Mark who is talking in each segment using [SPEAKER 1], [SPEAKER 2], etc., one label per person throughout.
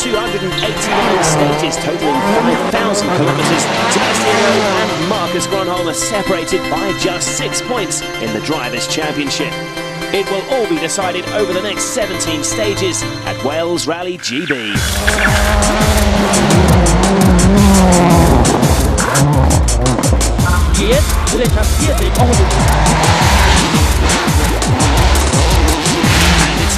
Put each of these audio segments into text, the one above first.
[SPEAKER 1] 289 stages totaling 5,000 kilometres, Sebastian Loeb and Marcus Grönholm are separated by just 6 points in the Drivers' Championship. It will all be decided over the next 17 stages at Wales Rally GB.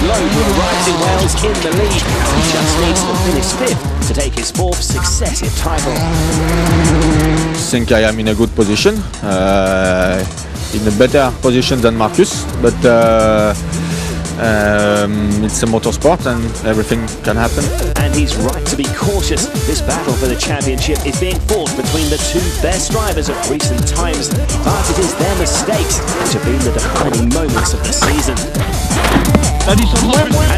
[SPEAKER 1] Loeb, who arrives in Wales in the lead, he just needs to finish 5th to take his 4th successive title.
[SPEAKER 2] I think I am in a good position, in a better position than Marcus, but it's a motorsport and everything can happen.
[SPEAKER 1] And he's right to be cautious. This battle for the championship is being fought between the two best drivers of recent times, but it is their mistakes which have been the defining moments of the season. And it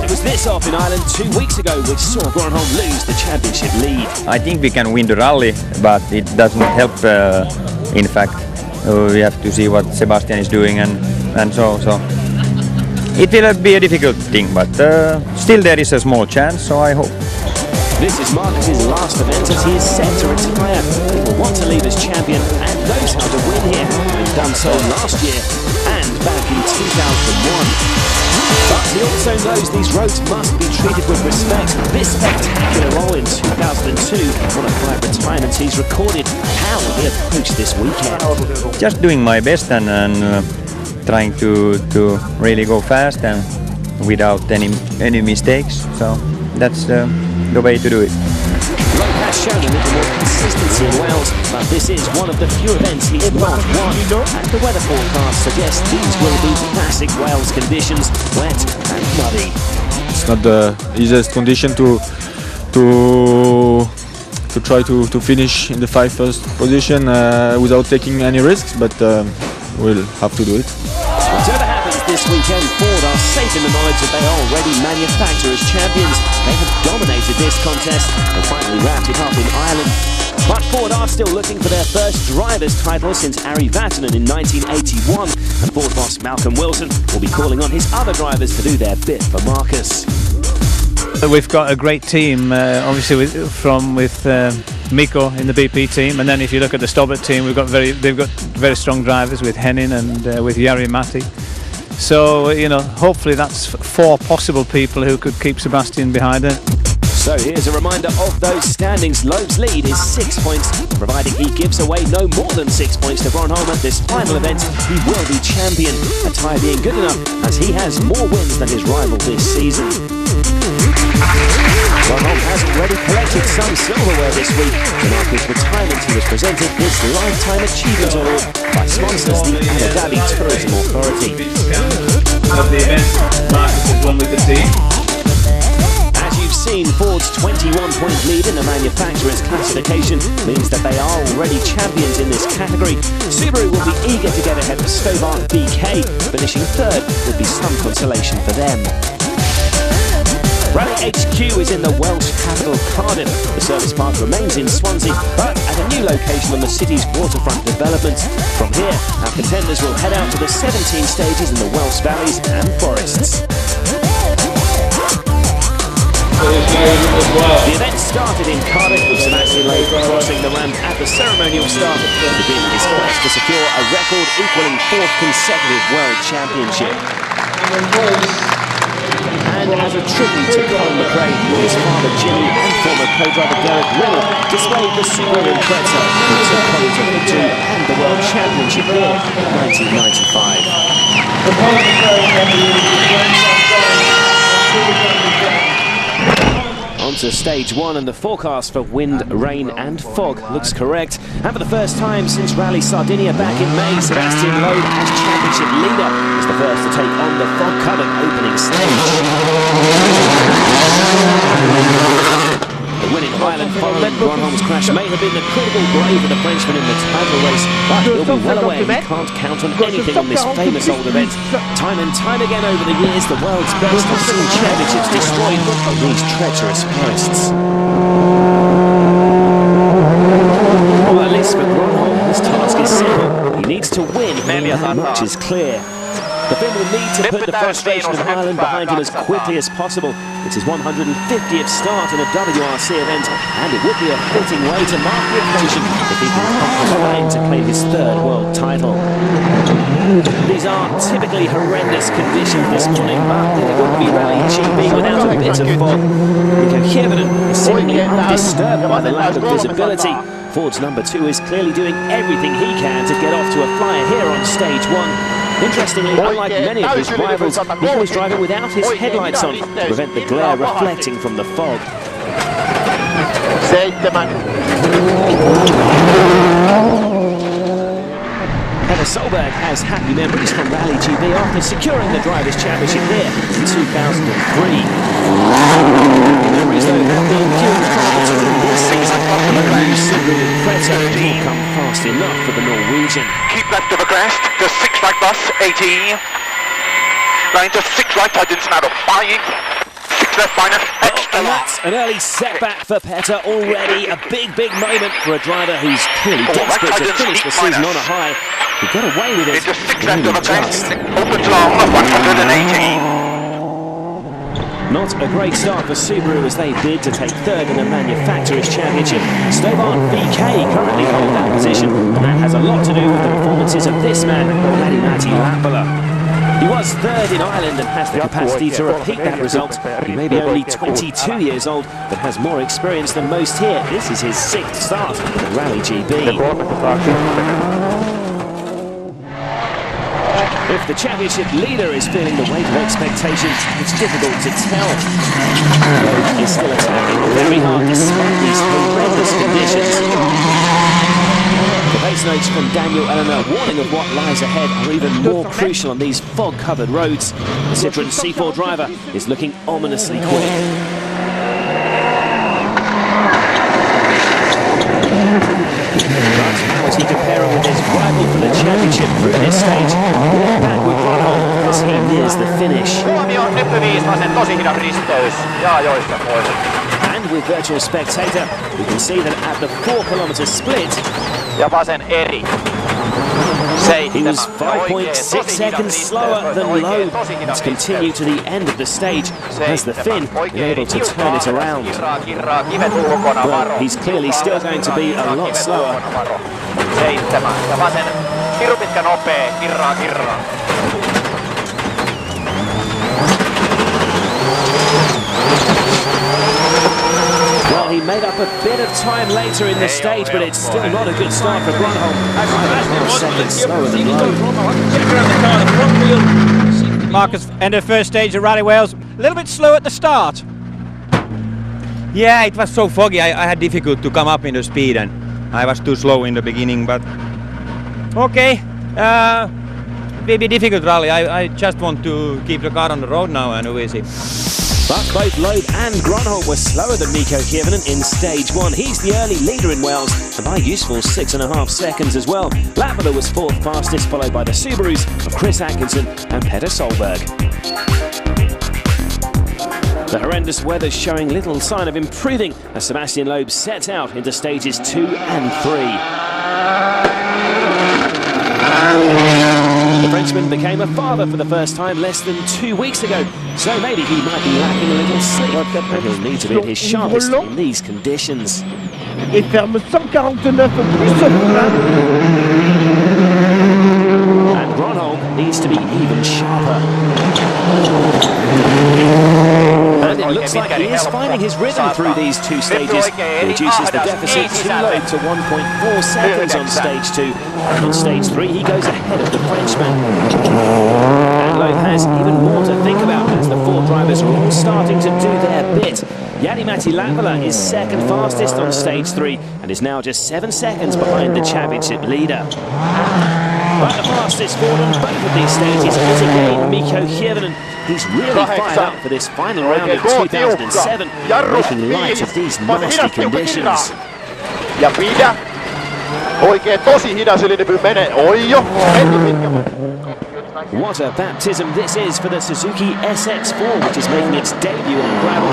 [SPEAKER 1] was this off in Ireland 2 weeks ago which saw Grönholm lose the championship lead.
[SPEAKER 3] I think we can win the rally, but it doesn't help. In fact, we have to see what Sebastian is doing, and so it will be a difficult thing, but still there is a small chance, so I hope.
[SPEAKER 1] This is Marcus's last event as he is set to retire. He will want to leave as champion and knows how to win here, having done so last year and back in 2001. But he also knows these roads must be treated with respect. This spectacular role in 2002, one of 5 retirements he's recorded. How will he approach this weekend?
[SPEAKER 3] Just doing my best and trying to really go fast and without any mistakes. So that's the way to do it.
[SPEAKER 1] Loeb has shown a little more consistency in Wales, but this is one of the few events he's not won. And the weather forecast suggests these will be classic Wales conditions, wet and muddy.
[SPEAKER 2] It's not the easiest condition to try to finish in the 1st position without taking any risks, but we'll have to do it.
[SPEAKER 1] Whatever happens this weekend, Ford are safe in the knowledge that they are already manufacturers champions. They have dominated this contest and finally wrapped it up in Ireland. But Ford are still looking for their first driver's title since Ari Vatanen in 1981. And Ford boss Malcolm Wilson will be calling on his other drivers to do their bit for Marcus.
[SPEAKER 4] We've got a great team, obviously with Mikko in the BP team, and then if you look at the Stobbart team, they've got very strong drivers with Hennin and with Jari Matti. So hopefully that's 4 possible people who could keep Sebastian behind it.
[SPEAKER 1] So here's a reminder of those standings. Loeb's lead is 6 points, providing he gives away no more than 6 points to Grönholm at this final event. He will be champion, a tie being good enough as he has more wins than his rival this season. Grönholm has already collected some silverware this week. To mark his retirement, he was presented this Lifetime Achievement Award by sponsors the Abu Dhabi Tourism Authority.
[SPEAKER 4] Of the event, Marcus has won with the team.
[SPEAKER 1] As you've seen, Ford's 21-point lead in the manufacturer's classification means that they are already champions in this category. Subaru will be eager to get ahead of Stobart BK. Finishing 3rd would be some consolation for them. Rally HQ is in the Welsh capital Cardiff. The service park remains in Swansea, but at a new location on the city's waterfront developments. From here, our contenders will head out to the 17 stages in the Welsh valleys and forests. The event started in Cardiff with Sebastian Loeb crossing the ramp at the ceremonial start to begin his quest to secure a record equaling 4th consecutive World Championship. And as a tribute to Colin McRae, his father Jimmy and former co-driver Derek Riddle displayed the Subaru Impreza, who took Colin to victory and the World Championship here in 1995. On to stage 1, and the forecast for wind, rain and fog looks correct. And for the first time since Rally Sardinia back in May, Sebastian Loeb as championship leader is the first to take on the fog-covered opening stage. The winning Ireland following Grönholm's crash may have been the critical grave of the Frenchman in the title race, but he'll be well aware he can't count on anything on this famous old event. Time and time again over the years, the world's best have seen championships destroyed by these treacherous forests. Well, at least for Grönholm, his task is simple. He needs to win, and that much is clear. The Finn will need to put the frustration of Ireland behind him as quickly as possible It's his 150th start in a WRC event, and it would be a fitting way to mark the occasion if he can conquer Spain to claim his third world title. These are typically horrendous conditions this morning, but it wouldn't be Rally GB without a bit of fog. Mikko Hirvonen is seemingly undisturbed by the lack of visibility. Ford's number 2 is clearly doing everything he can to get off to a flyer here on stage 1. Interestingly, unlike many of his rivals, Mikko is driving without his headlights on to prevent the glare reflecting from the fog. Peter Solberg has happy memories from Rally GB after securing the Drivers' Championship here in 2003. Memories, though, have been few and far between this season. The new Subaru Impreza didn't come fast enough for the Norwegian.
[SPEAKER 5] Keep left of a crest, to 6 right bus, 80. Line to 6 right, Hudgens out of 5. 6 left minus, extra
[SPEAKER 1] And that's an early setback for Petter already. A big moment for a driver who's clearly desperate to finish the season on a high. He got away with it.
[SPEAKER 5] into 6 left of a crest, opens long, 180.
[SPEAKER 1] Not a great start for Subaru as they bid to take third in the Manufacturers' Championship. Stobart VK currently hold that position, and that has a lot to do with the performances of this man, Veli-Matti Latvala. He was third in Ireland and has the capacity to repeat that result. He may be only 22 years old, but has more experience than most here. This is his 6th start at Rally GB. If the championship leader is feeling the weight of expectations, it's difficult to tell. Loeb is still attacking very hard despite these horrendous conditions. The pace notes from Daniel Eleanor warning of what lies ahead are even more crucial on these fog-covered roads. The Citroën C4 driver is looking ominously quick. But how is he comparing with his rival for the championship through this stage? We're back with Ronald as he nears the finish. And with virtual spectator, we can see that at the 4-kilometre split, he was 5.6 seconds slower than Loeb. Let's continue to the end of the stage as the Finn is able to turn it around. Well, he's clearly still going to be a lot slower. Well, he made up a bit of time later in the stage, but it's still not a good start for Gronholm. 5 seconds slower than Loeb.
[SPEAKER 6] Marcus ended first stage of Rally Wales. A little bit slow at the start.
[SPEAKER 3] Yeah, it was so foggy. I had difficult to come up in the speed, and I was too slow in the beginning. But okay, maybe difficult rally. I just want to keep the car on the road now, and we see.
[SPEAKER 1] But both Loeb and Gronholm were slower than Mikko Hirvonen in stage 1. He's the early leader in Wales, and by a useful 6.5 seconds as well. Latvala was 4th fastest, followed by the Subarus of Chris Atkinson and Peter Solberg. The horrendous weather's showing little sign of improving as Sebastian Loeb sets out into stages 2 and 3. The Frenchman became a father for the first time less than 2 weeks ago, so maybe he might be lacking a little sleep, and he'll need to be at his sharpest in these conditions.
[SPEAKER 6] Et ferme 149 plus.
[SPEAKER 1] And Gronholm needs to be even sharper. And it looks like he is finding his rhythm through these 2 stages. He reduces the deficit to Loeb to 1.4 seconds on stage 2. And on stage 3 he goes ahead of the Frenchman. And Loeb has even more to think about as the 4 drivers are all starting to do their bit. Veli-Matti Latvala is 2nd fastest on stage 3 and is now just 7 seconds behind the championship leader. But the fastest forward on both of these stages is again Mikko Hirvonen. He's really fired up for this final round of 2007, making light of these nasty conditions. What a baptism this is for the Suzuki SX4, which is making its debut on gravel. A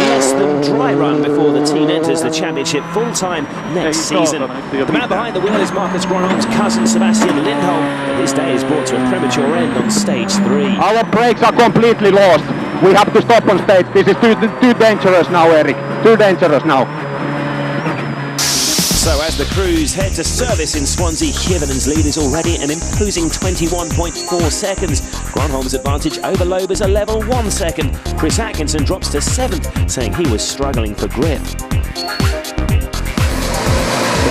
[SPEAKER 1] less than dry run before the team enters the championship full-time next season. The man behind the wheel is Marcus Gronholm's cousin Sebastian Lindholm, and his day is brought to a premature end on stage 3.
[SPEAKER 5] Our brakes are completely lost.
[SPEAKER 7] We have to stop on stage. This is too dangerous now, Eric. Too dangerous now.
[SPEAKER 1] So as the crews head to service in Swansea, Hirvanen's lead is already an imposing 21.4 seconds. Gronholm's advantage over Loeb is a level 1 second. Chris Atkinson drops to 7th, saying he was struggling for grip. The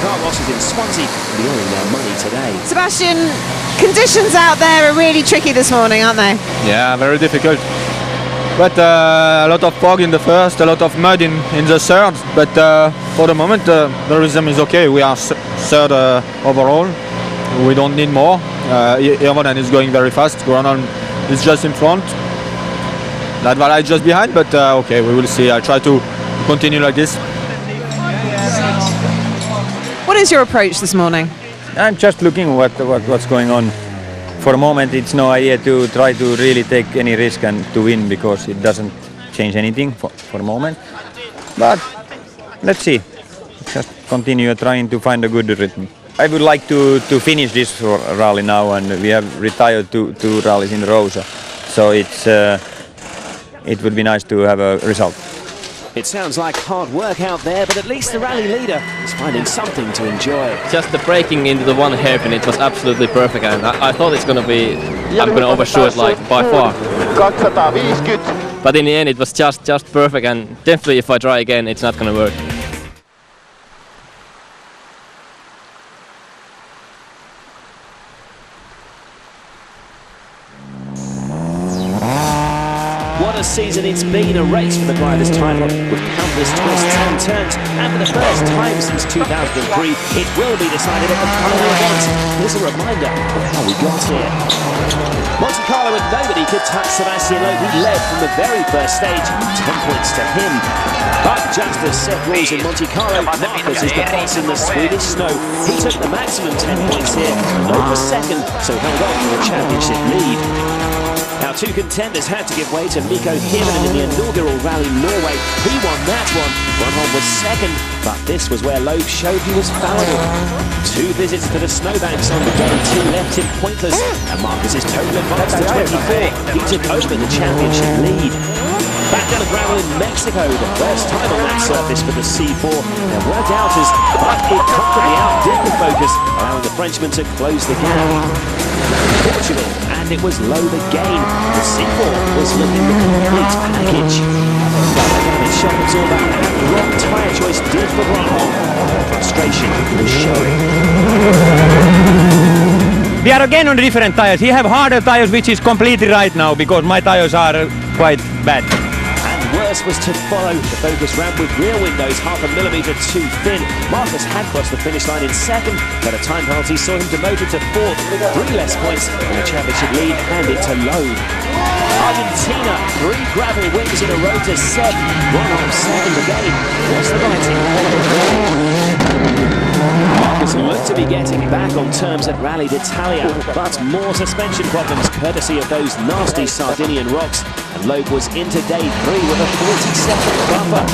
[SPEAKER 1] car washes in Swansea will be earning their money today.
[SPEAKER 8] Sebastian, conditions out there are really tricky this morning, aren't they?
[SPEAKER 2] Yeah, very difficult. But a lot of fog in the first, a lot of mud in the third. But for the moment, the rhythm is okay. We are third overall. We don't need more. Hirvonen is going very fast. Gronholm is just in front. Latvala is just behind, but okay, we will see. I try to continue like this.
[SPEAKER 8] What is your approach this morning?
[SPEAKER 3] I'm just looking what's going on. For the moment, it's no idea to try to really take any risk and to win because it doesn't change anything for the moment. But let's see. Just continue trying to find a good rhythm. I would like to finish this rally now, and we have retired two rallies in a row, so it would be nice to have a result.
[SPEAKER 1] It sounds like hard work out there, but at least the rally leader is finding something to enjoy.
[SPEAKER 9] Just the braking into the one hairpin, it was absolutely perfect, and I thought it's gonna be, I'm gonna overshoot like by far. But in the end it was just perfect, and definitely if I try again it's not gonna work.
[SPEAKER 1] What a season it's been, a race for the driver's title with countless twists and turns, and for the first time since 2003 it will be decided at the final event. Here's a reminder of how we got here. Monte Carlo, and nobody could touch Sebastian Loeb. He led from the very first stage, 10 points to him. But just as set rules in Monte Carlo, Marcus is the boss in the Swedish snow. He took the maximum 10 points here, Loeb was second, so held on for a championship lead. Now two contenders had to give way to Mikko Hirvonen in the inaugural Rally Norway. He won that one. Gronholm was second, but this was where Loeb showed he was fallible. 2 visits to the snowbanks on the day 2 left him pointless, and Marcus's total advance to 24. He took over the championship lead. Back down the gravel in Mexico, the first time on that surface for the C4. There were doubters, but it comfortably outdid the focus, allowing the Frenchman to close the gap. Portugal, and it was Loeb again. The C4 was looking the complete package. Damage shock absorber and the wrong tyre choice did for Gronholm. Frustration was showing.
[SPEAKER 6] We are again on different tires. He have harder tires, which is completely right now because my tires are quite bad.
[SPEAKER 1] Worse was to follow. The focus ran with rear windows 0.5 millimetre too thin. Marcus had crossed the finish line in second, but a time penalty saw him demoted to 4th. 3 less points and the championship lead handed to Loeb. Argentina, 3 gravel wins in a row to Seb. Gronholm second again. What's the writing? Marcus looked to be getting back on terms at Rally d'Italia, but more suspension problems courtesy of those nasty Sardinian rocks, and Loeb was into day 3 with a 40-second buffer.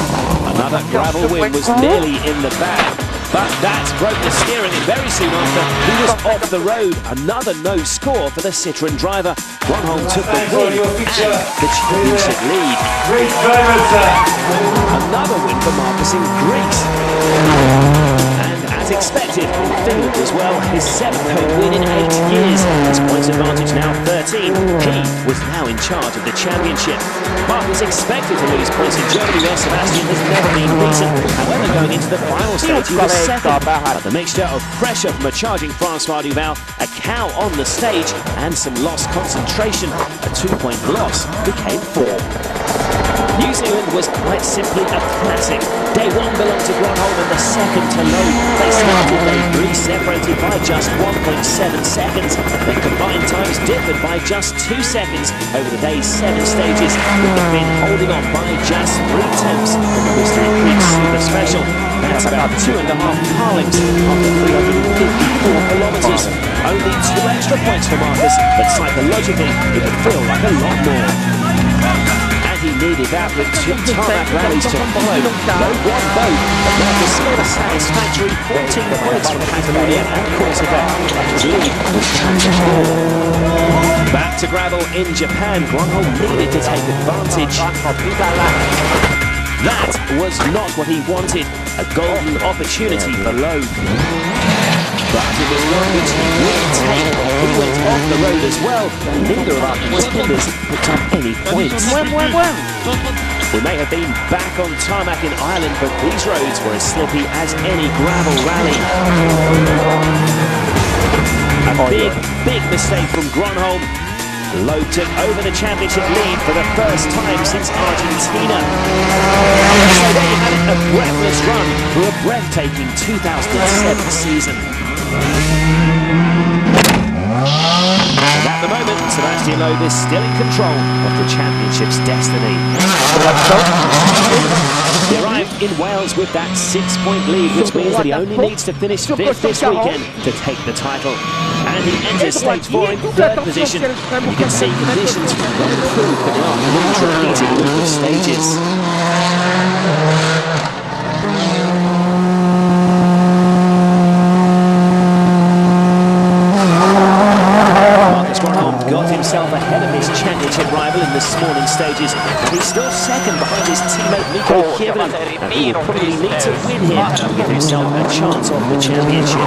[SPEAKER 1] Another gravel win was nearly in the bag, but that broke the steering, and very soon after he was off the road. Another no score for the Citroën driver. Gronholm took the win and the championship lead.
[SPEAKER 10] Great driver, sir.
[SPEAKER 1] Another win for Marcus in Greece. As expected, in Finland as well, his 7th home win in 8 years. His points advantage now 13. He was now in charge of the championship. Marcus expected to lose points in Germany, where Sebastian has never been beaten. However, going into the final stage, he was second. But the mixture of pressure from a charging Francois Duval, a cow on the stage, and some lost concentration, a 2-point loss became 4. New Zealand was quite simply a classic. Day 1 belonged to Gronholm and the second to Loeb. They started day 3 separated by just 1.7 seconds. Their combined times differed by just 2 seconds over the day's 7 stages, with the Finn holding on by just 3 tenths in the Mystery Creek Super Special. That's about 2.5 car lengths after 354 kilometres. Only 2 extra points for Marcus, but psychologically it would feel like a lot more. He needed that with 2 tarmac rallies to follow. Loeb won both, but Marcus scored a satisfactory 14 points from Catalonia and Corsica. His lead was 4. Back to gravel in Japan, Gronholm needed to take advantage. That was not what he wanted, a golden opportunity for Loeb. But it was one which he wouldn't take. He went off the road as well, and neither of our contenders picked up any points. We may have been back on tarmac in Ireland, but these roads were as slippy as any gravel rally. A big mistake from Gronholm. Loeb took over the championship lead for the first time since Argentina. So there you had it, a breathless run for a breathtaking 2007 season. And at the moment, Sebastian Loeb is still in control of the championship's destiny. He arrived in Wales with that 6-point lead, which means that he only needs to finish 5th this weekend to take the title. And he enters stage 4 in 3rd position. You can see conditions will improve for the repeated loop of stages. Got himself ahead of his championship rival in the morning stages, and he's still second behind his teammate Mikko Hirvonen, and he will probably need to win here to give himself a chance of the championship.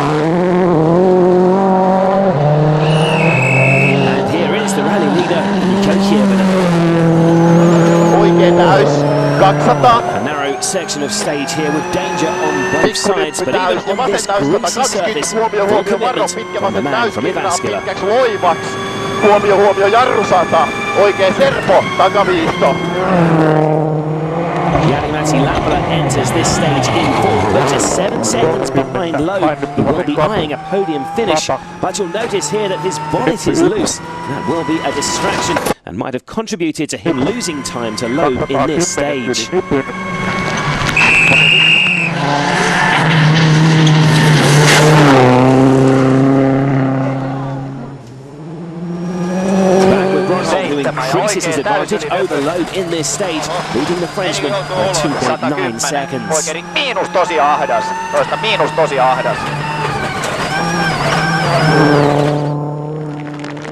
[SPEAKER 1] And here is the rally leader, Mikko Hirvonen. A narrow section of stage here with danger on both sides, but even on this greasy surface, full commitment from the man from Jyväskylä.
[SPEAKER 7] Huomio, jarrusata. Oikein serpo, takaviisto.
[SPEAKER 1] Jari-Matti Latvala enters this stage in 4th, but just 7 seconds behind Loeb. He will be eyeing a podium finish, but you'll notice here that his bonnet is loose. That will be a distraction and might have contributed to him losing time to Loeb in this stage. Increases his advantage over Loeb in this stage, leading the Frenchman by 2.9 seconds.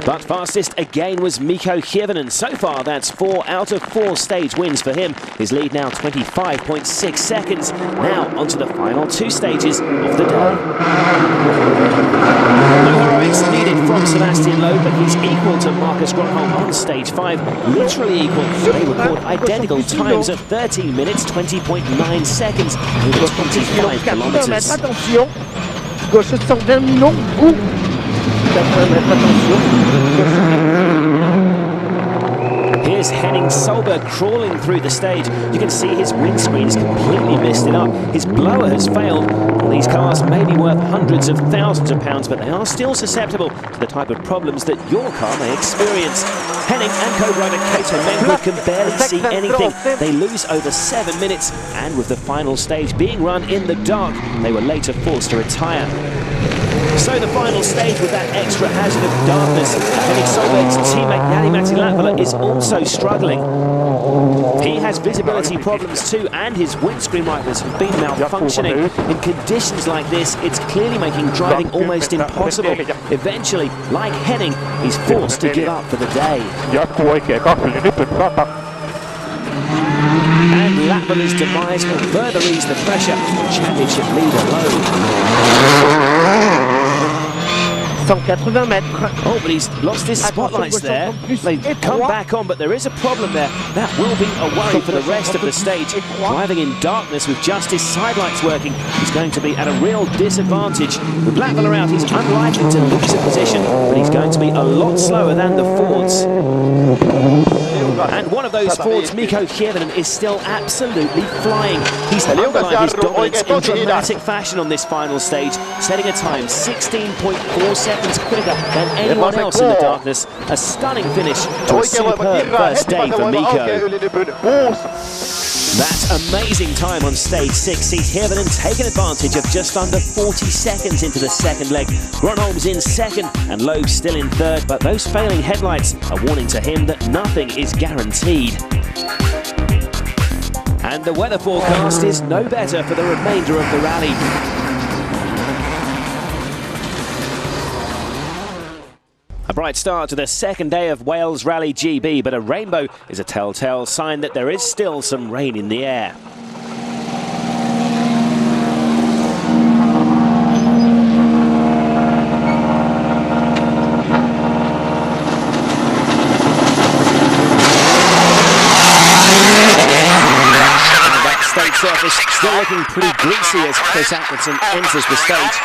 [SPEAKER 1] But fastest again was Mikko Hirvonen. So far, that's 4 out of 4 stage wins for him. His lead now 25.6 seconds. Now onto the final 2 stages of the day. No heroics needed from Sebastian Loeb, but he's equal to Marcus Gronholm on stage 5. Literally equal. They record identical times of 13 minutes, 20.9 seconds over 25 kilometers. Here's Henning Solberg crawling through the stage. You can see his windscreen is completely misted up. His blower has failed. Well, these cars may be worth hundreds of thousands of pounds, but they are still susceptible to the type of problems that your car may experience. Henning and co-driver Kato Mengold can barely see anything. They lose over 7 minutes, and with the final stage being run in the dark, they were later forced to retire. So the final stage with that extra hazard of darkness. Henning Solberg's teammate Jari-Matti Latvala is also struggling. He has visibility problems too, and his windscreen wipers have been malfunctioning. In conditions like this, it's clearly making driving almost impossible. Eventually, like Henning, he's forced to give up for the day. And Latvala's demise will further ease the pressure on championship leader Loeb. Oh, but he's lost his spotlights there. They come back on, but there is a problem there. That will be a worry for the rest of the stage. Driving in darkness with just his sidelights working, he's going to be at a real disadvantage. With Latvala out, he's unlikely to lose a position, but he's going to be a lot slower than the Fords. And one of those Fords, Mikko Hirvonen, is still absolutely flying. He's underlined his dominance in dramatic fashion on this final stage, setting a time 16.4 seconds quicker than anyone else in the darkness. A stunning finish to a superb first day for Mikko. That amazing time on stage 6 sees Hirvonen taking advantage of just under 40 seconds into the second leg. Gronholm's in second and Loeb still in third, but those failing headlights are warning to him that nothing is guaranteed. And the weather forecast is no better for the remainder of the rally. A bright start to the second day of Wales Rally GB, but a rainbow is a telltale sign that there is still some rain in the air. Stage surface still looking pretty greasy as Chris Atkinson enters the stage.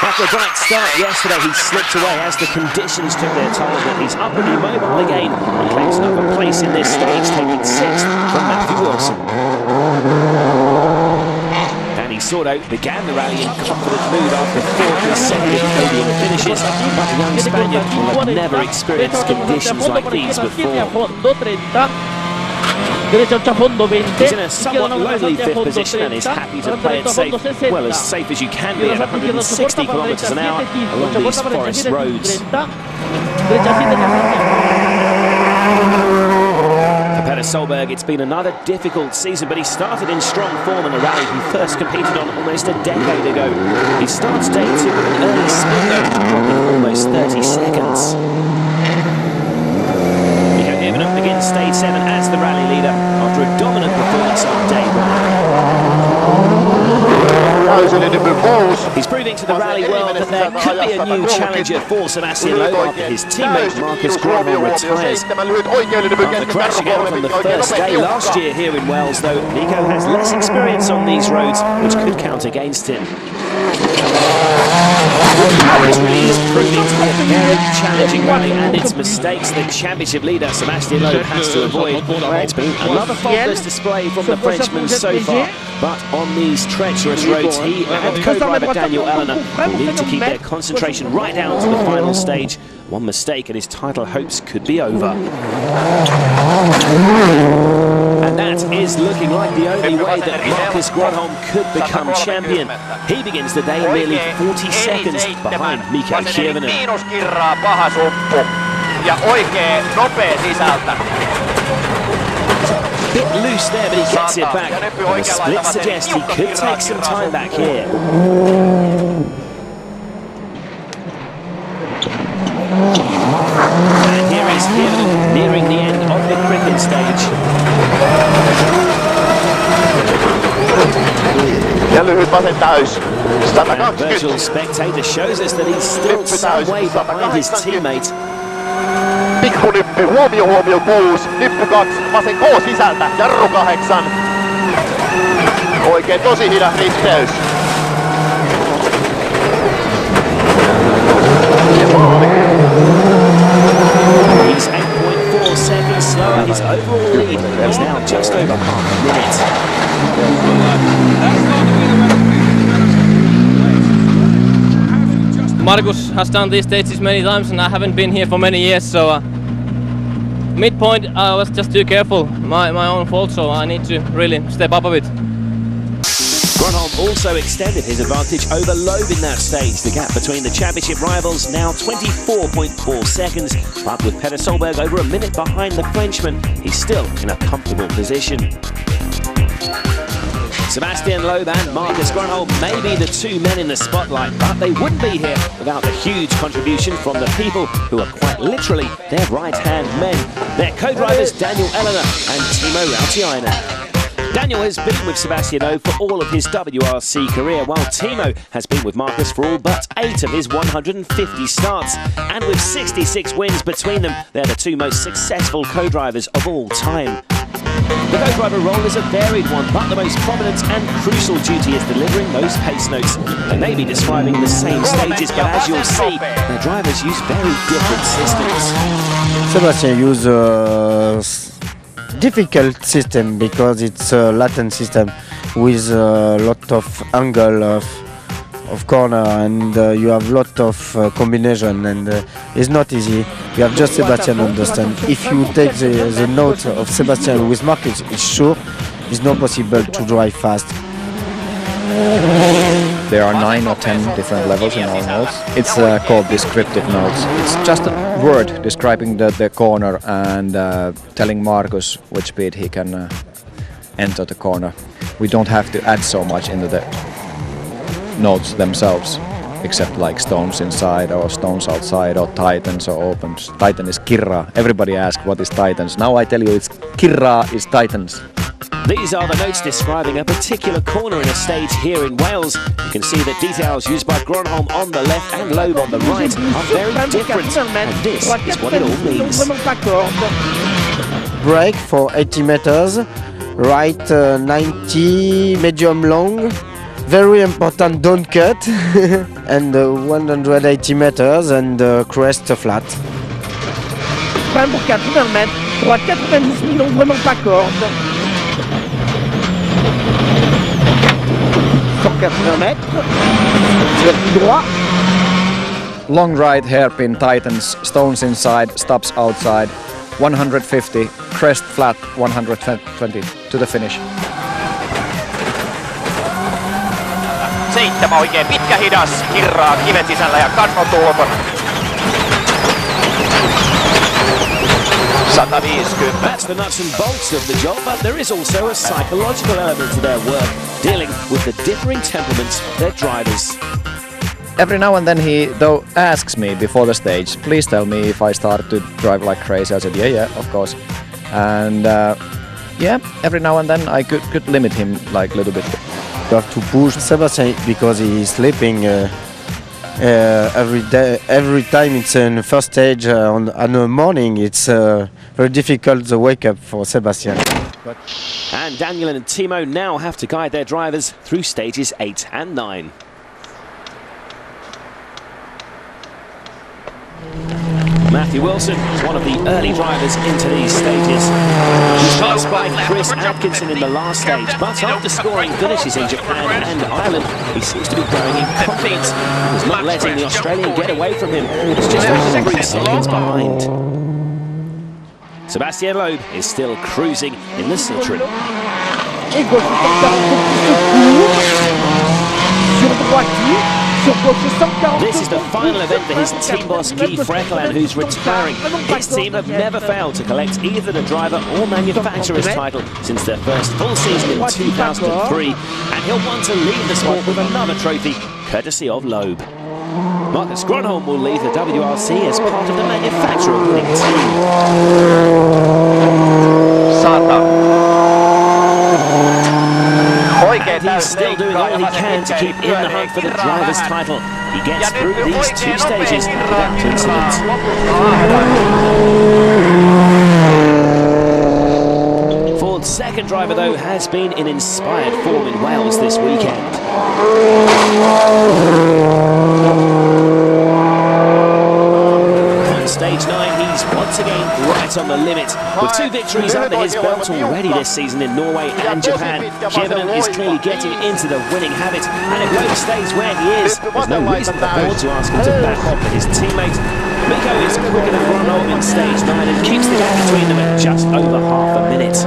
[SPEAKER 1] After a bright start yesterday, he slipped away as the conditions took their toll, but he's up and mobile again and claims another place in this stage, taking 6th from Matthew Wilson. And he sort of began the rally in confident mood after 4 consecutive podium finishes, but the young Spaniard will have never experienced conditions like these before. He's in a somewhat lonely 5th position and is happy to play it safe, well, as safe as you can be at 160 kilometres an hour along these forest roads. For Petter Solberg, it's been another difficult season, but he started in strong form in a rally he first competed on almost a decade ago. He starts day 2 with an early spin in almost 30 seconds. Begins stage 7 as the rally leader after a dominant performance on day 1. He's proving to the rally world that there could be a new challenger for Sebastian Loeb after his teammate Marcus Gronholm retires. After crashing out on the first day last year here in Wales, though, Nico has less experience on these roads, which could count against him. This really is proving to be a very challenging rally, and its mistakes the championship leader Sebastian Loeb has to avoid. It's been another faultless display from the Frenchman so far, but on these treacherous roads he and co-driver Daniel Eleanor will need to keep their concentration right down to the final stage. One mistake and his title hopes could be over. And that is looking like the only way that Marcus Gronholm could become champion. He begins the day nearly 40 seconds behind Mikko Kievonen. Bit loose there, but he gets it back. And the split suggests he could take some time back here. And here is Kievonen nearing the end of the cricket stage.
[SPEAKER 7] Ja lyhyt vasen täys.
[SPEAKER 1] And virtual spectator shows us that he's still some way behind his teammate.
[SPEAKER 7] Pikkunyppi, huomio 6, nyppi 2, vasen K sisältä, jarru 8. Oikein tosi hidas risteys.
[SPEAKER 1] He's 8.4 seconds slower. His overall lead is now just over half a minute.
[SPEAKER 9] Markus has done these stages many times and I haven't been here for many years, so midpoint I was just too careful, my own fault, so I need to really step up a bit.
[SPEAKER 1] Gronholm also extended his advantage over Loeb in that stage. The gap between the championship rivals now 24.4 seconds, but with Petter Solberg over a minute behind the Frenchman, he's still in a comfortable position. Sebastian Loeb and Marcus Gronholm may be the two men in the spotlight, but they wouldn't be here without the huge contribution from the people who are quite literally their right-hand men. Their co-drivers Daniel Eleanor and Timo Rautiainen. Daniel has been with Sebastian Loeb for all of his WRC career, while Timo has been with Marcus for all but 8 of his 150 starts. And with 66 wins between them, they're the two most successful co-drivers of all time. The co-driver role is a varied one, but the most prominent and crucial duty is delivering those pace notes. They may be describing the same stages, but as you'll see, their drivers use very different systems.
[SPEAKER 10] Sebastian uses a difficult system because it's a Latin system with a lot of angle of corner, and you have lot of combination, and it's not easy. You have just Sebastian understand. If you take the note of Sebastian with Marcus, it's sure it's not possible to drive fast.
[SPEAKER 11] There are 9 or 10 different levels in our notes. It's called descriptive notes. It's just a word describing the corner and telling Marcus which speed he can enter the corner. We don't have to add so much into the notes themselves. except like stones inside or stones outside or Titans or opens. Titan is Kirra. Everybody asks what is Titans. Now I tell you it's Kirra is Titans.
[SPEAKER 1] These are the notes describing a particular corner in a stage here in Wales. You can see the details used by Gronholm on the left and Loeb on the right are very different, and this is what it all means.
[SPEAKER 10] Brake for 80 meters, right 90, medium long, very important don't cut, and 180 meters and crest flat.
[SPEAKER 7] Problème pour 80 mètres, droite 90 millions, vraiment pas corde. 180 mètres, droit.
[SPEAKER 11] Long right hairpin Titans, stones inside, stops outside. 150, crest flat 120 to the finish.
[SPEAKER 5] Seitsemän oikein pitkä hidas, Kirraa kivet sisällä ja kannot ulkona. 150.
[SPEAKER 1] That's the nuts and bolts of the job, but there is also a psychological element to their work, dealing with the differing temperaments of their drivers.
[SPEAKER 11] Every now and then he though asks me before the stage, please tell me if I start to drive like crazy. I said yeah, of course. And yeah, every now and then I could limit him like a little bit.
[SPEAKER 10] You have to push Sebastian because he is sleeping every day. Every time it's in the first stage on the morning, it's very difficult to wake up for Sebastian.
[SPEAKER 1] And Daniel and Timo now have to guide their drivers through stages 8 and 9. Matthew Wilson is one of the early drivers into these stages. He's passed by Chris Atkinson in the last stage, but after scoring finishes in Japan and Ireland, he seems to be growing in confidence. He's not letting the Australian get away from him. He's just over 3 seconds behind. Sebastian Loeb is still cruising in the Citroën. This is the final event for his team boss Guy Frekeland, who's retiring. His team have never failed to collect either the driver or manufacturer's title since their first full season in 2003, and he'll want to leave the sport with another trophy, courtesy of Loeb. Marcus Gronholm will leave the WRC as part of the manufacturer winning team. And he's still doing all he can to keep in the hunt for the driver's title. He gets through these 2 stages without incident. Ford's second driver, though, has been in inspired form in Wales this weekend. On stage 9, he's once again right on the limit. With 2 victories under his belt already this season in Norway and Japan, Kevin is clearly getting into the winning habit, and if Loeb stays where he is, there's no reason for Ford to ask him to back off with his teammate. Miko is quicker than Gronholm in stage 9 and keeps the gap between them at just over half a minute.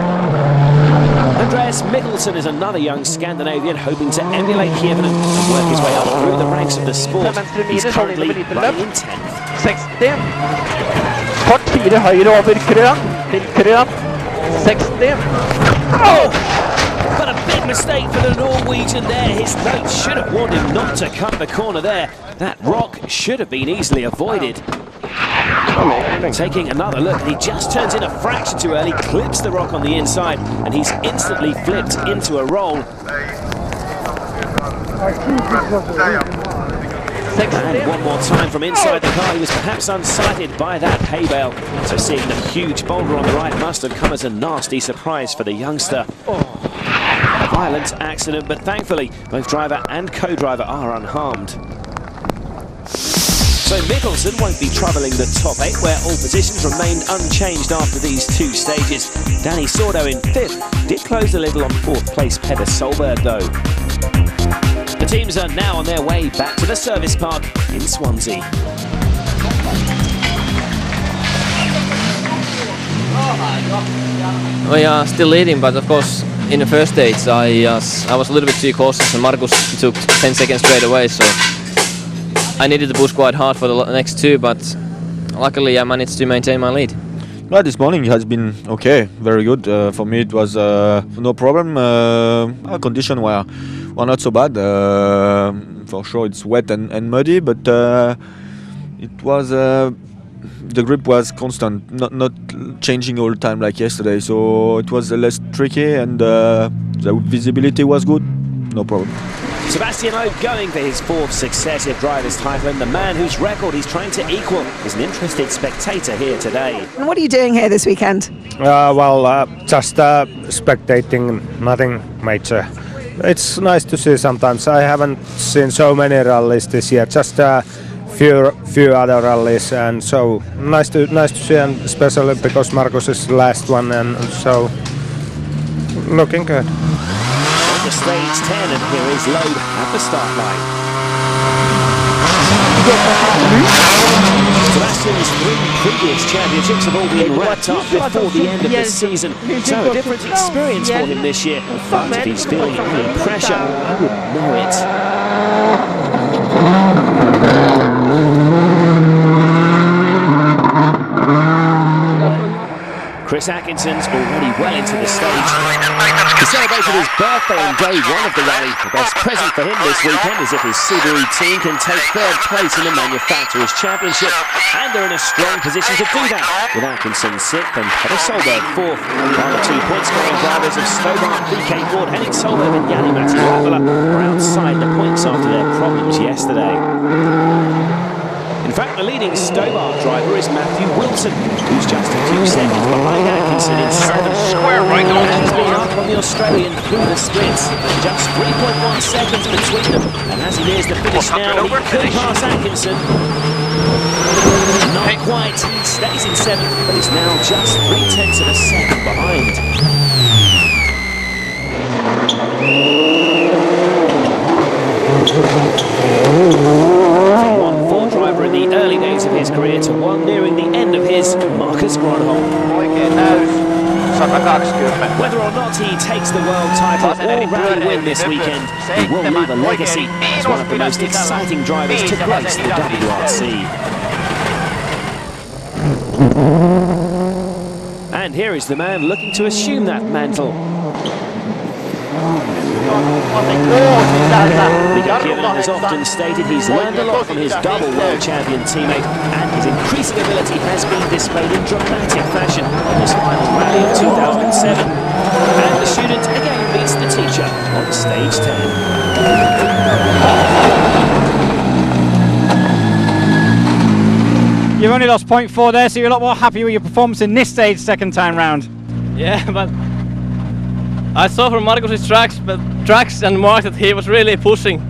[SPEAKER 1] Andreas Mikkelsen is another young Scandinavian hoping to emulate Kevin and work his way up through the ranks of the sport. He's currently running in 10th.
[SPEAKER 7] 60. Kort 4 høyre over krøn, til krøn, 60.
[SPEAKER 1] Oh! But a big mistake for the Norwegian there. His notes should have warned him not to cut the corner there. That rock should have been easily avoided. Taking another look, he just turns in a fraction too early, clips the rock on the inside, and he's instantly flipped into a roll. And one more time from inside the car, he was perhaps unsighted by that hay bale. So seeing the huge boulder on the right must have come as a nasty surprise for the youngster. A violent accident, but thankfully both driver and co-driver are unharmed. So Mikkelsen won't be troubling the top 8, where all positions remained unchanged after these 2 stages. Danny Sordo in 5th did close a little on 4th place Peder Solberg though. The teams are now on their way back to the service park in Swansea.
[SPEAKER 9] We are still leading, but of course in the first stage I was a little bit too cautious and Markus took 10 seconds straight away, so I needed to push quite hard for the next 2, but luckily I managed to maintain my lead.
[SPEAKER 2] Well, this morning has been okay, very good. For me it was no problem. Our conditions were not so bad. for sure it's wet and muddy, but it was the grip was constant, not changing all the time like yesterday, so it was less tricky, and the visibility was good, no problem.
[SPEAKER 1] Sebastian Loeb going for his 4th successive driver's title, and the man whose record he's trying to equal is an interested spectator here today.
[SPEAKER 8] And what are you doing here this weekend?
[SPEAKER 12] Just spectating, nothing major. It's nice to see sometimes. I haven't seen so many rallies this year, just few other rallies, and so nice to see, and especially because Marcus is the last one, and so looking good.
[SPEAKER 1] On the stage 10, and here is Loeb at the start line. Sebastian's 3 previous championships have all been wrapped up before the end of the season, so a different experience for him this year. But if he's feeling any pressure, he would know it. Chris Atkinson's already well into the stage. He celebrated his birthday on day 1 of the rally. The best present for him this weekend is if his Subaru team can take 3rd place in the Manufacturers' Championship. And they're in a strong position to do that, with Atkinson 6th and Peter Solberg 4th. While the 2 point-scoring drivers of Stobart, BK Ford, Henning Solberg and Jari-Matti Latvala are outside the points after their problems yesterday. In fact, the leading Stobart driver is Matthew Wilson, who's just a few seconds behind Atkinson in 7th. And he's been up on the Australian through the splits. Just 3.1 seconds between them. And as he nears the finish now, he could pass Atkinson. Not quite. He stays in 7th, but is now just 0.3 of a second behind. In the early days of his career to one nearing the end of his, Marcus Gronholm. Whether or not he takes the world title or rally win this weekend, he will leave a legacy as one of the most exciting drivers to grace the WRC. And here is the man looking to assume that mantle. Mika Kivinen has often stated he's learned a lot from his double world champion teammate, and his increasing ability has been displayed in dramatic fashion in his final rally of 2007. And the student again beats the teacher on stage 10.
[SPEAKER 13] You've only lost 0.4 there, so you're a lot more happy with your performance in this stage 2nd time round.
[SPEAKER 9] Yeah, but I saw from Marcus's tracks and Mark that he was really pushing.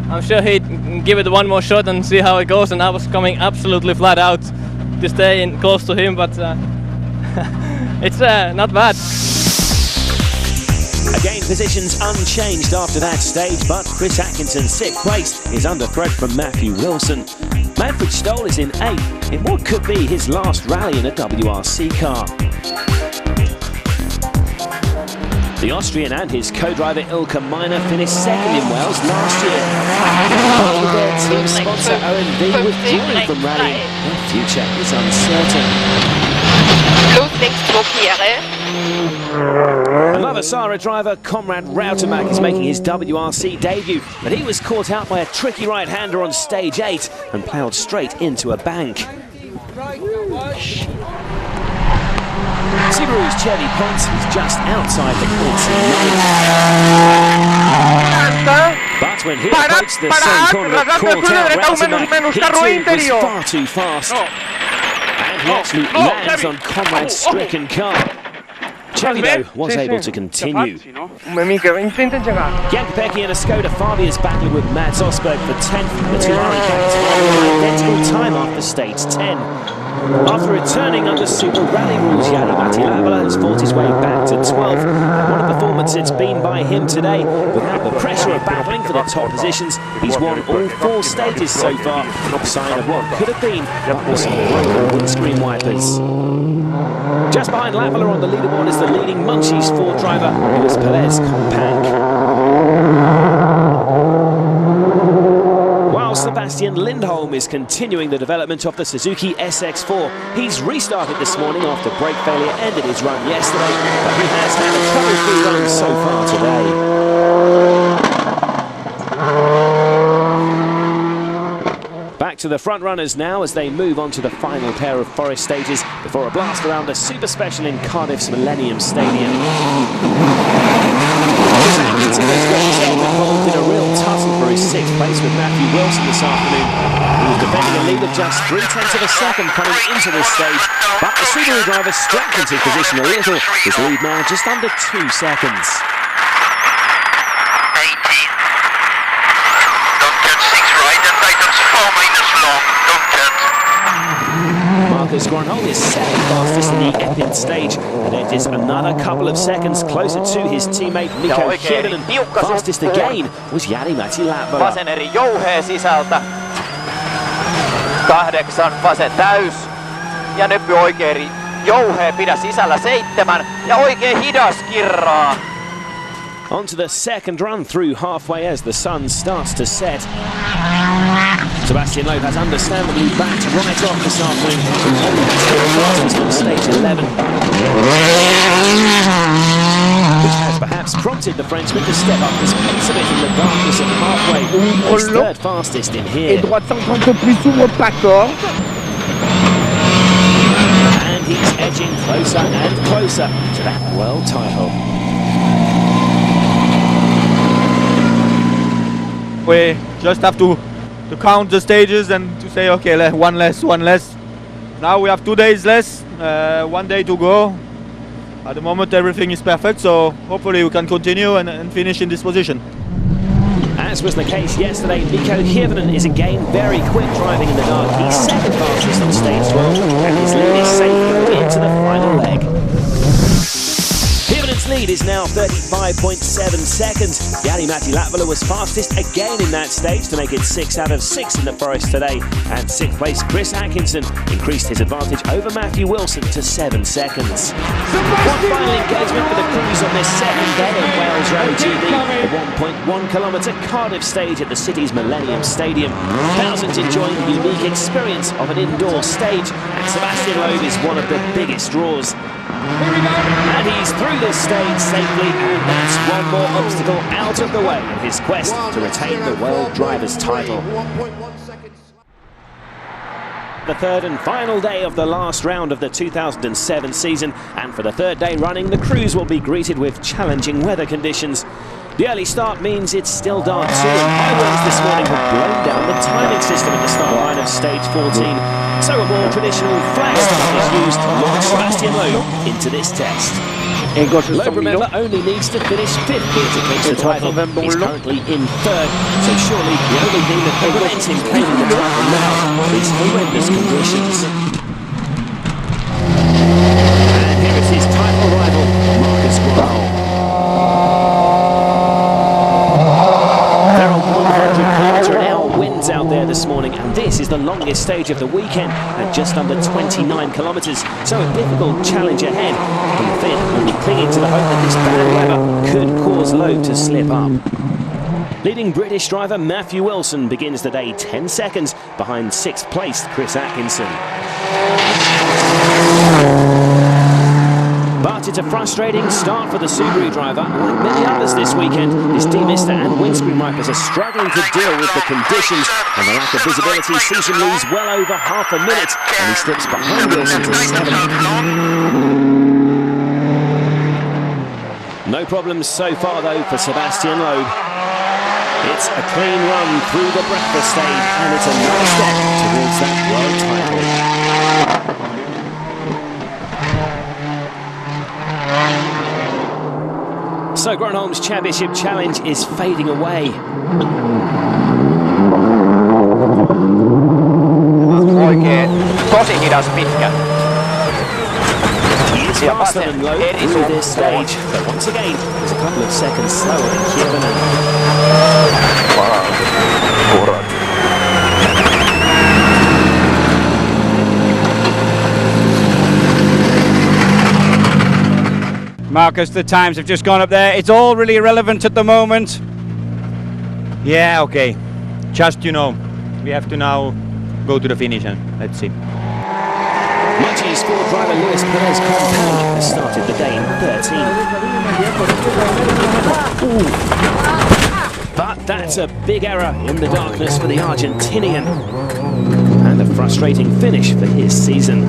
[SPEAKER 9] I'm sure he'd give it one more shot and see how it goes, and I was coming absolutely flat out to stay in close to him, but it's not bad.
[SPEAKER 1] Again, positions unchanged after that stage, but Chris Atkinson's 6th place is under threat from Matthew Wilson. Manfred Stoll is in 8th in what could be his last rally in a WRC car. The Austrian and his co-driver Ilka Miner finished 2nd in Wales last year. But with their team sponsor OMV withdrawing from rallying, their future is uncertain. Another Sara driver, Conrad Rautermack, is making his WRC debut, but he was caught out by a tricky right-hander on stage 8 and ploughed straight into a bank. Subaru's Chevy Ponce is just outside the points but when he approached the same corner that caught out Rautermack, he too was far too fast. And he actually lands on Conrad's stricken car. Chevy, though, was able to continue. Bianca Pecchi and a Skoda Fabia is battling with Mads Osberg for 10th. The two are in fact identical time after stage 10. After returning under Super Rally rules, Jari-Matti Latvala has fought his way back to 12th. And what a performance it's been by him today. Without the pressure of battling for the top positions, he's won all 4 stages so far. A sign of what could have been, but with some broken windscreen wipers. Just behind Latvala on the leaderboard is the leading Munchies Ford driver, Luis Perez Companc. While Sebastian Lindholm is continuing the development of the Suzuki SX4. He's restarted this morning after brake failure ended his run yesterday, but he has had a trouble-free run so far today. to the front runners now as they move on to the final pair of forest stages before a blast around the super special in Cardiff's Millennium Stadium. Chris Atkinson has got himself involved in a real tussle for his 6th place with Matthew Wilson this afternoon. He was defending a lead of just 0.3 of a second coming into this stage, but the Subaru driver strengthens his position a little. His lead now just under 2 seconds. Marcus Gronholm is second fastest in the Epping stage, and it is another couple of seconds closer to his teammate Mikko Hirvonen. Fastest again was Jari-Matti Latvala.
[SPEAKER 14] Vasen eri jouhee sisältä. 8 vasen täys. Ja nyppy oikein eri jouhee pidä sisällä 7 ja oikein hidas kirraa.
[SPEAKER 1] On to the second run through halfway as the sun starts to set. Sebastian Loeb has understandably backed right off this afternoon. Fastest on stage 11. Which has perhaps prompted the Frenchman to step up his pace a bit in the darkness of halfway. He's third fastest in here.
[SPEAKER 15] Et droite 5 un peu plus s'ouvre pas corde.
[SPEAKER 1] And he's edging closer and closer to that world title.
[SPEAKER 2] We just have to count the stages and to say, okay, one less. Now we have 2 days less, 1 day to go. At the moment everything is perfect, so hopefully we can continue and finish in this position.
[SPEAKER 1] As was the case yesterday, Mikko Hirvonen is again very quick driving in the dark. He's second fastest on stage 12 and his lead is safe going into the final leg. Hirvonen's lead is now 35.7 seconds. Jari-Matti Latvala was fastest again in that stage to make it 6 out of 6 in the forest today. And 6th place Chris Atkinson increased his advantage over Matthew Wilson to 7 seconds. One final engagement for the crews on this 7th day of Wales Rally GB. The 1.1 kilometre Cardiff stage at the city's Millennium Stadium. Thousands enjoying the unique experience of an indoor stage, and Sebastian Loeb is one of the biggest draws. And he's through this stage safely, and that's one more obstacle out of the way in his quest to retain the World Drivers' title. The third and final day of the last round of the 2007 season, and for the third day running, the crews will be greeted with challenging weather conditions. The early start means it's still dark too, and high winds this morning have blown down the timing system at the start line of stage 14. So a more traditional flag start is used to launch Sebastian Loeb into this test. Loeb, remember, only needs to finish 5th here to clinch the title. He's currently in 3rd, so surely the only thing that prevents him claiming the title now is horrendous conditions. And here is his title rival, Marcus Gronholm. Out there this morning, and this is the longest stage of the weekend at just under 29 kilometres, so a difficult challenge ahead. And Finn will be clinging to the hope that this bad weather could cause Loeb to slip up. Leading British driver Matthew Wilson begins the day 10 seconds behind 6th placed Chris Atkinson. But it's a frustrating start for the Subaru driver. Like many others this weekend, his demister and windscreen wipers are struggling to deal with the conditions, and the lack of visibility sees him lose well over half a minute, and he slips behind Wilson to 7th. No problems so far though for Sebastian Loeb. It's a clean run through the breakfast stage, and it's another step towards that world title. So Gronholm's championship challenge is fading away.
[SPEAKER 14] Oikein tosi hidas pitkä.
[SPEAKER 1] He is faster than Loeb through this stage, but once again, he's a couple of seconds slower than Hirvonen.
[SPEAKER 13] Marcus, the times have just gone up there. It's all really irrelevant at the moment.
[SPEAKER 6] Yeah, okay. Just, you know, we have to now go to the finish and let's see.
[SPEAKER 1] Montese Ford driver Luis Perez Compang has started the day in 13. But that's a big error in the darkness for the Argentinian. frustrating finish for his season.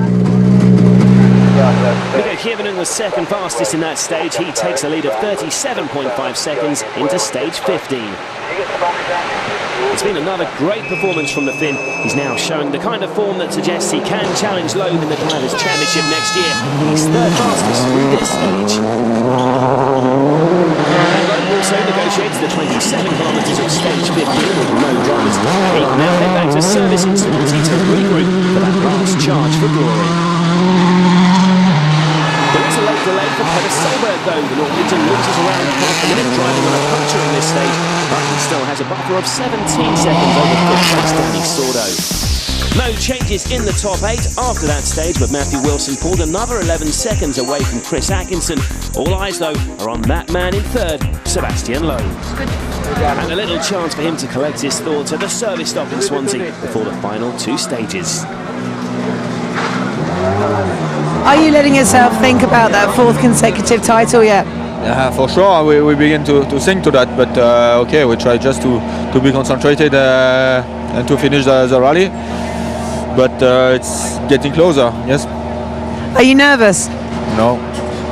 [SPEAKER 1] Mikko Hirvonen was second fastest in that stage. He takes a lead of 37.5 seconds into stage 15. It's been another great performance from the Finn. He's now showing the kind of form that suggests he can challenge Loeb in the Drivers' Championship next year. He's third fastest through this stage. And Loeb also negotiates the 27 kilometres of stage 15 with no drivers. He can now head back to service in Swansea to regroup for that last charge for glory. There is a late delay for Peter Solberg though. The Norwegian loses around half a minute driving on a puncture in this stage, but he still has a buffer of 17 seconds over fifth place Danny Sordo. No changes in the top 8 after that stage, but Matthew Wilson pulled another 11 seconds away from Chris Atkinson. All eyes though are on that man in third, Sebastian Loeb. And a little chance for him to collect his thoughts at the service stop in Swansea before the final 2 stages.
[SPEAKER 8] Are you letting yourself think about that 4th consecutive title yet?
[SPEAKER 2] Yeah, for sure. We begin to think to that, but okay, we try just to be concentrated and to finish the rally. But it's getting closer. Yes.
[SPEAKER 8] Are you nervous?
[SPEAKER 2] No.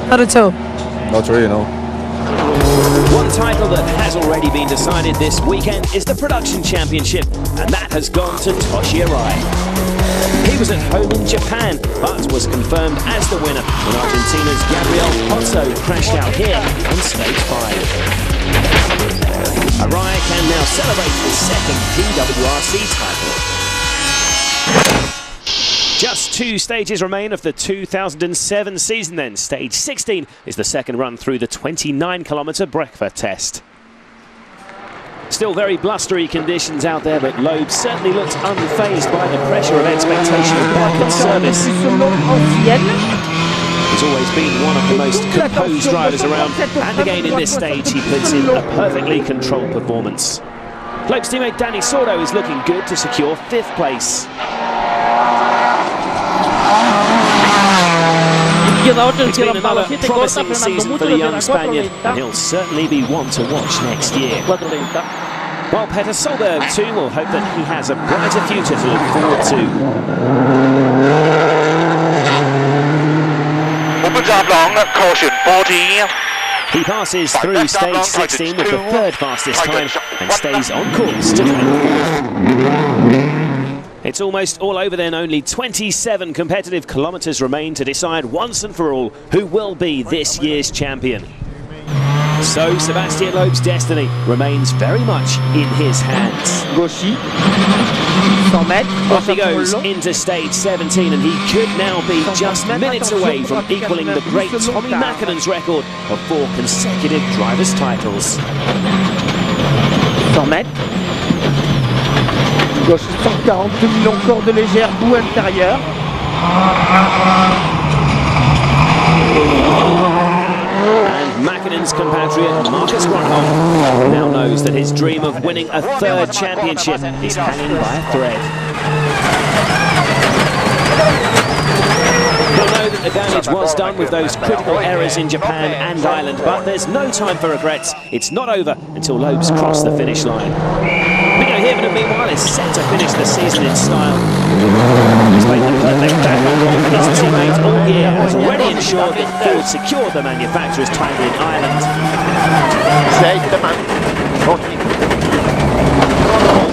[SPEAKER 8] Not at all.
[SPEAKER 2] Not really. No.
[SPEAKER 1] One title that has already been decided this weekend is the Production Championship, and that has gone to Toshi Arai. He was at home in Japan, but was confirmed as the winner when Argentina's Gabriel Pozzo crashed out here on stage 5. Arai can now celebrate his second WRC title. Just 2 stages remain of the 2007 season then. Stage 16 is the second run through the 29-kilometre Brekva test. Still very blustery conditions out there, but Loeb certainly looks unfazed by the pressure of expectation back at service. He's always been one of the most composed drivers around, and again in this stage he puts in a perfectly controlled performance. Loeb's teammate Danny Sordo is looking good to secure 5th place. It's been another promising season for the young Spaniard, and he'll certainly be one to watch next year. While Peter Solberg too will hope that he has a brighter future to look forward to.
[SPEAKER 5] Opens up long, caution, 40.
[SPEAKER 1] He passes through stage 16 with the 3rd fastest time and stays on course to 24th. It's almost all over then. Only 27 competitive kilometres remain to decide once and for all who will be this year's champion. So Sebastian Loeb's destiny remains very much in his hands. Off he goes into stage 17, and he could now be just minutes away from equalling the great Tommy Mäkinen's record of 4 consecutive drivers' titles.
[SPEAKER 15] 100 mètres. Gauche 140, 2000 encore de légère, bout intérieur.
[SPEAKER 1] And Mäkinen's compatriot Marcus Grönholm now knows that his dream of winning a 3rd championship is hanging by a thread. He'll know that the damage was done with those critical errors in Japan and Ireland, but there's no time for regrets. It's not over until Loeb's crossed the finish line. Mikko Hirvonen, meanwhile, is set to finish the season in style. He's made the perfect backup for his teammate all year and has already ensured that Ford secured the manufacturer's title in Ireland.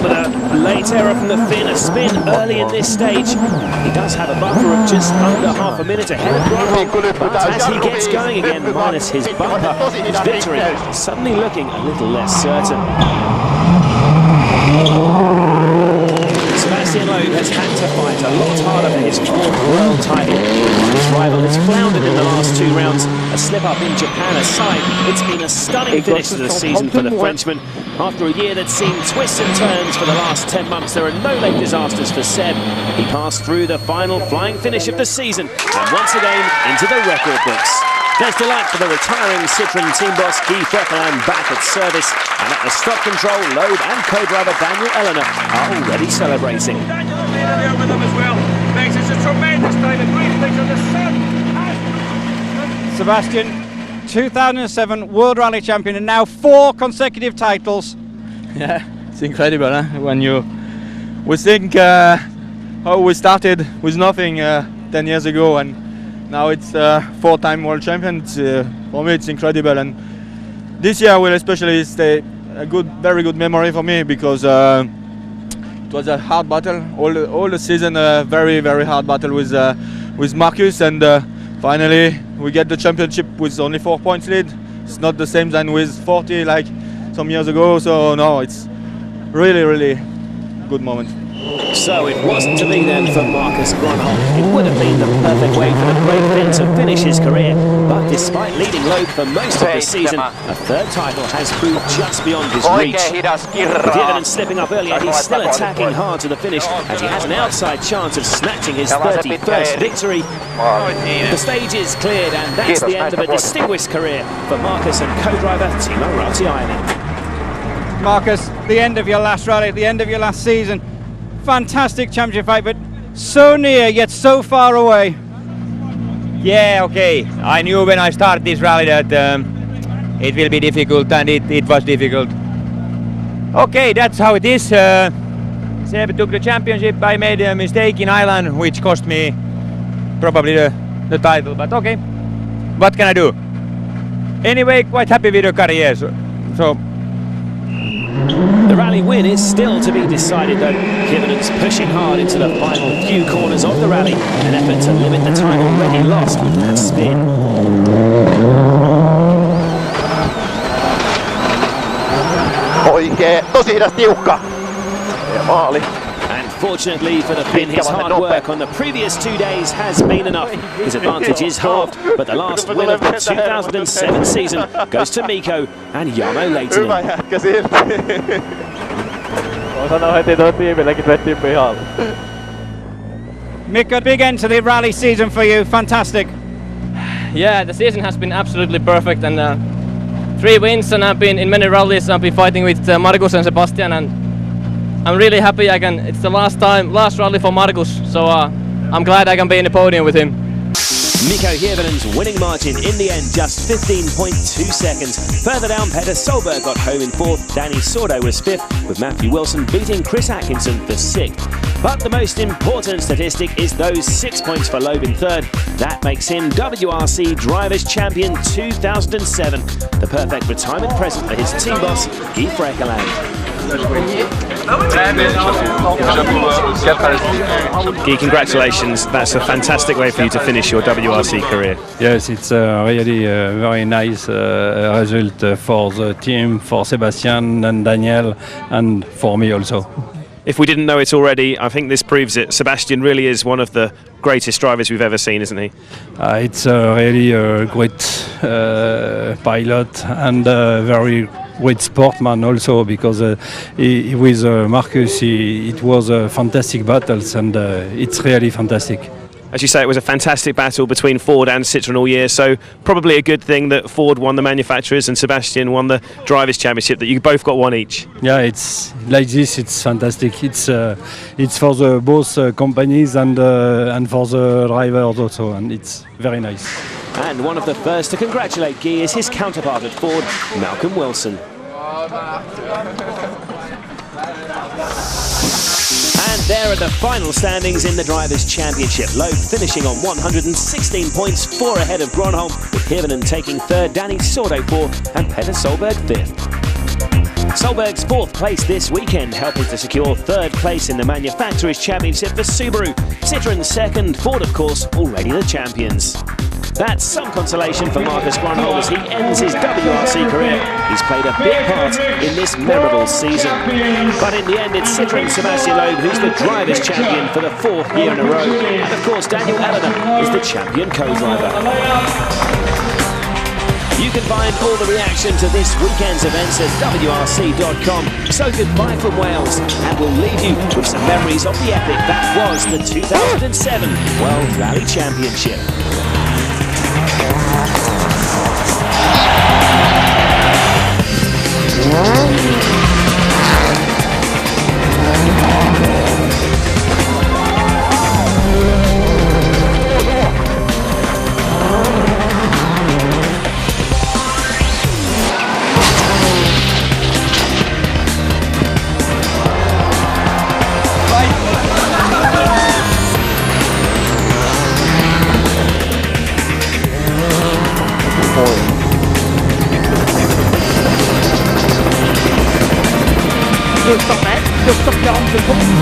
[SPEAKER 1] But a late error from the Finn, a spin early in this stage. He does have a buffer of just under half a minute ahead of Grönholm, but as he gets going again, minus his bumper, his victory is suddenly looking a little less certain. Sebastian Loeb has had to fight a lot harder for his 4th world title. His rival has floundered in the last 2 rounds. A slip-up in Japan aside, it's been a stunning finish to the season for the Frenchman. After a year that's seen twists and turns for the last 10 months, there are no late disasters for Seb. He passed through the final flying finish of the season and once again into the record books. There's delight for the retiring Citroën team boss Guy Feckerland back at service, and at the stop control, Loeb and co-driver Daniel Eleanor are already celebrating.
[SPEAKER 16] Daniel with them as well. Makes it a tremendous time, a great things on the sun.
[SPEAKER 13] Sebastian, 2007 World Rally Champion, and now 4 consecutive titles.
[SPEAKER 2] Yeah, it's incredible, huh? When you would think how we started with nothing 10 years ago, and now it's 4-time world champion. For me, it's incredible, and this year will especially stay a very good memory for me, because it was a hard battle all the season, a very hard battle with Marcus, and finally we get the championship with only 4 points lead. It's not the same than with 40 like some years ago, so no, it's really good moment.
[SPEAKER 1] So it wasn't to be then for Marcus Gronholm. It would have been the perfect way for the great Finn to finish his career, but despite leading low for most of the season, a third title has proved just beyond his reach. With Hirvonen slipping up earlier, he's still attacking hard to the finish, as he has an outside chance of snatching his 31st victory. The stage is cleared, and that's the end of a distinguished career for Marcus and co-driver Timo Rautiainen.
[SPEAKER 13] Marcus, the end of your last rally, at the end of your last season. Fantastic championship fight, but so near yet so far away.
[SPEAKER 6] Yeah, okay. I knew when I started this rally that it will be difficult, and it was difficult. Okay, that's how it is. Seb took the championship. I made a mistake in Ireland, which cost me probably the title, but okay. What can I do? Anyway, quite happy with the career. So
[SPEAKER 1] the rally win is still to be decided, though. Hirvonen's pushing hard into the final few corners of the rally, an effort to limit the time already lost with that spin.
[SPEAKER 7] Oikee, tosi hidas tiukka. Ja maali.
[SPEAKER 1] And fortunately for the Finn, his hard work on the previous 2 days has been enough. His advantage is halved, but the last win of the 2007 season goes to Mikko and Jarmo Lehtinen.
[SPEAKER 7] Hyvä jätkä silti. Voin sanoa heti tuon tiimillekin vettiin pihalle.
[SPEAKER 13] Mikko, big end to the rally season for you. Fantastic.
[SPEAKER 9] Yeah, the season has been absolutely perfect, and 3 wins, and I've been in many rallies. I've been fighting with Markus and Sebastian, and I'm really happy it's the last rally for Markus, so I'm glad I can be in the podium with him.
[SPEAKER 1] Mikko Hirvonen's winning margin in the end just 15.2 seconds. Further down, Petter Solberg got home in 4th, Danny Sordo was 5th, with Matthew Wilson beating Chris Atkinson for 6th. But the most important statistic is those 6 points for Loeb in 3rd. That makes him WRC Drivers' Champion 2007, the perfect retirement present for his team boss, Guy Frekeland.
[SPEAKER 17] Guy, congratulations. That's a fantastic way for you to finish your WRC career.
[SPEAKER 18] Yes, it's really a very nice result for the team, for Sebastian and Daniel, and for me also.
[SPEAKER 17] If we didn't know it already, I think this proves it. Sebastian really is one of the greatest drivers we've ever seen, isn't he?
[SPEAKER 18] It's really a great pilot and very great sportman also, because with Marcus it was fantastic battles, and it's really fantastic.
[SPEAKER 17] As you say, it was a fantastic battle between Ford and Citroën all year, so probably a good thing that Ford won the manufacturers and Sebastian won the drivers' championship, that you both got one each.
[SPEAKER 18] Yeah, it's like this. It's fantastic. It's for the both companies and for the drivers also, and it's very nice.
[SPEAKER 1] And one of the first to congratulate Guy is his counterpart at Ford, Malcolm Wilson. And there are the final standings in the Drivers' Championship. Loeb finishing on 116 points, 4 ahead of Gronholm, with Hirvonen taking 3rd, Danny Sordo 4th, and Petter Solberg 5th. Solberg's 4th place this weekend, helping to secure 3rd place in the Manufacturers' Championship for Subaru. Citroën 2nd, Ford, of course, already the champions. That's some consolation for Marcus Gronholm as he ends his WRC career. He's played a big part in this memorable season. But in the end, it's Citroën Sebastian Loeb who's the Drivers' Champion for the 4th year in a row. And of course, Daniel Elena is the champion co-driver. You can find all the reaction to this weekend's events at WRC.com. So goodbye from Wales, and we'll leave you with some memories of the epic that was the 2007 World Rally Championship.
[SPEAKER 15] 200 mètres, 240 secondes.